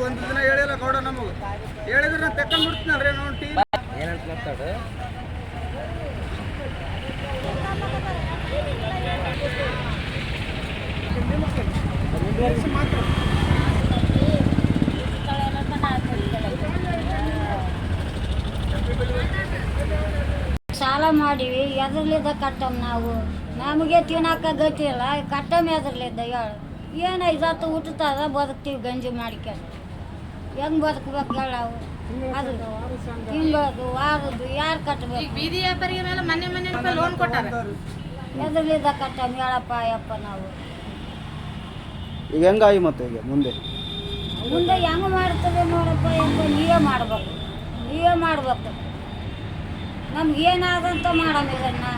ಒಂದು ದಿನ ಹೇಳಿಲ್ಲ ಗೌಡ ನಮಗೆ ಹೇಳಿದ್ರೆ ನಾನು ತೆಕ್ಕೊಂಡು ಬಿಡ್ತೀನಲ್ರಿ ನೋಡಿ ಟೀ ಏನಂತ ಮಾತಾಡು ಸಾಲ ಮಾಡಿವಿ ಎದ್ರಲಿದ್ದ ಕಟ್ಟಮ್ ನಾವು ನಮಗೆ ತಿನ್ನಕ ಗತಿ ಇಲ್ಲ ಕಟ್ಟಮ್ ಎದ್ರಲಿದ್ದ ಹೇಳು ಏನು ಐದಾತು ಹುಟ್ಟುತ್ತದ ಬದುಕ್ತೀವಿ ಗಂಜಿ ಮಾಡಿಕೊಂಡು ಹೆಂಗೆ ಬದುಕ್ಬೇಕು ಹೇಳ ನಾವು ಅದು ತಿಂಗಳದು ವಾರದ್ದು ಯಾರು ಕಟ್ಟಬೇಕು ಬೀದಿ ವ್ಯಾಪಾರಿಗೆ ಮೇಲೆ ಮನೆ ಮನೆ ಲೋನ್ ಕೊಟ್ಟಾರ ಎದ್ರಲಿದ್ದ ಕಟ್ಟಮ್ ಹೇಳಪ್ಪ ಅಯ್ಯಪ್ಪ ನಾವು ಈಗ ಹೆಂಗಾಗಿ ಮತ್ತೆ ಈಗ ಮುಂದೆ ಹೆಂಗೆ ಮಾಡ್ತದೆ ನೋಡಪ್ಪ ಅಯ್ಯಪ್ಪ ನೀವೇ ಮಾಡ್ಬೇಕು ನಮ್ಗೆ ಏನಾದಂತ ಮಾಡಮ್ ಇದನ್ನು